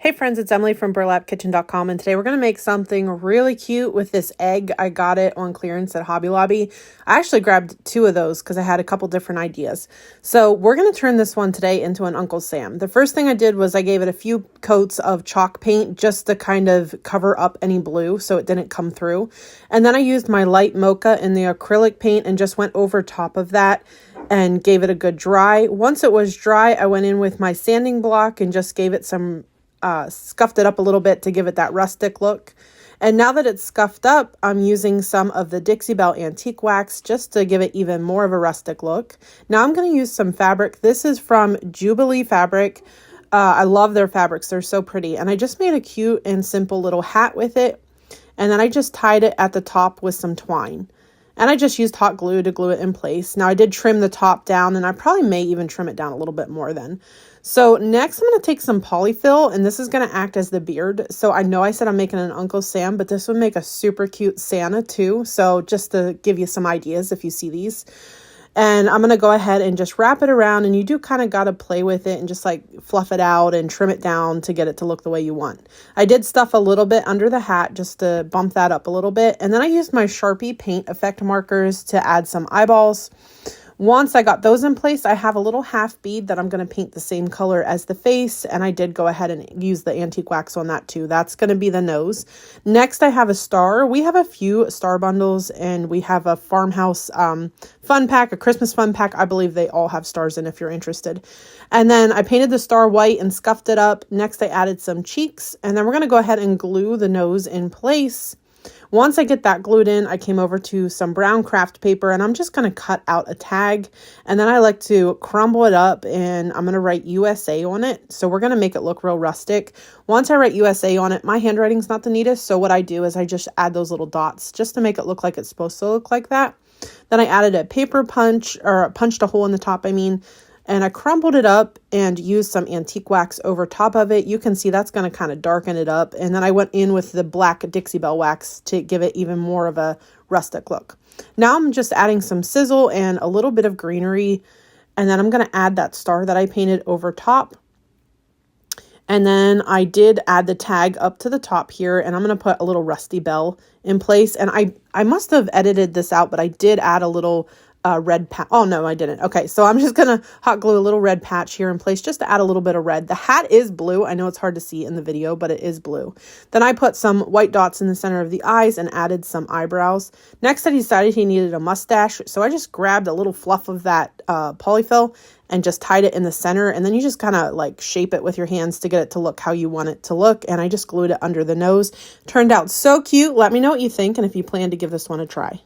Hey friends, it's Emily from burlapkitchen.com, and today we're going to make something really cute with this egg. I got it on clearance at Hobby Lobby. I actually grabbed two of those because I had a couple different ideas. So we're going to turn this one today into an Uncle Sam. The first thing I did was I gave it a few coats of chalk paint just to kind of cover up any blue so it didn't come through. And then I used my light mocha in the acrylic paint and just went over top of that and gave it a good dry. Once it was dry, I went in with my sanding block and just gave it some scuffed it up a little bit to give it that rustic look. And now that it's scuffed up, I'm using some of the Dixie Belle Antique Wax just to give it even more of a rustic look. Now I'm going to use some fabric. This is from Jubilee Fabric. I love their fabrics. They're so pretty. And I just made a cute and simple little hat with it. And then I just tied it at the top with some twine. And I just used hot glue to glue it in place. Now I did trim the top down, and I probably may even trim it down a little bit more then. So next I'm going to take some polyfill, and this is going to act as the beard. So I know I said I'm making an Uncle Sam, but this would make a super cute Santa too. So just to give you some ideas if you see these. And I'm going to go ahead and just wrap it around, and you do kind of got to play with it and just like fluff it out and trim it down to get it to look the way you want. I did stuff a little bit under the hat just to bump that up a little bit. And then I used my Sharpie paint effect markers to add some eyeballs. Once I got those in place, I have a little half bead that I'm going to paint the same color as the face, and I did go ahead and use the antique wax on that too. That's going to be the nose. Next, I have a star. We have a few star bundles, and we have a farmhouse fun pack, a Christmas fun pack. I believe they all have stars in if you're interested. And then I painted the star white and scuffed it up. Next, I added some cheeks, and then we're going to go ahead and glue the nose in place. Once I get that glued in, I came over to some brown craft paper, and I'm just going to cut out a tag, and then I like to crumble it up, and I'm going to write USA on it. So we're going to make it look real rustic. Once I write USA on it, my handwriting's not the neatest, so what I do is I just add those little dots just to make it look like it's supposed to look like that. Then I added a paper punch, or punched a hole in the top, and I crumbled it up and used some antique wax over top of it. You can see that's going to kind of darken it up. And then I went in with the black Dixie Belle wax to give it even more of a rustic look. Now I'm just adding some sizzle and a little bit of greenery. And then I'm going to add that star that I painted over top. And then I did add the tag up to the top here, and I'm going to put a little rusty bell in place. And I must have edited this out, but I did add a little red patch. Oh, no, I didn't. Okay, so I'm just going to hot glue a little red patch here in place just to add a little bit of red. The hat is blue. I know it's hard to see in the video, but it is blue. Then I put some white dots in the center of the eyes and added some eyebrows. Next, I decided he needed a mustache, so I just grabbed a little fluff of that polyfill and just tied it in the center, and then you just kind of like shape it with your hands to get it to look how you want it to look, and I just glued it under the nose. Turned out so cute. Let me know what you think and if you plan to give this one a try.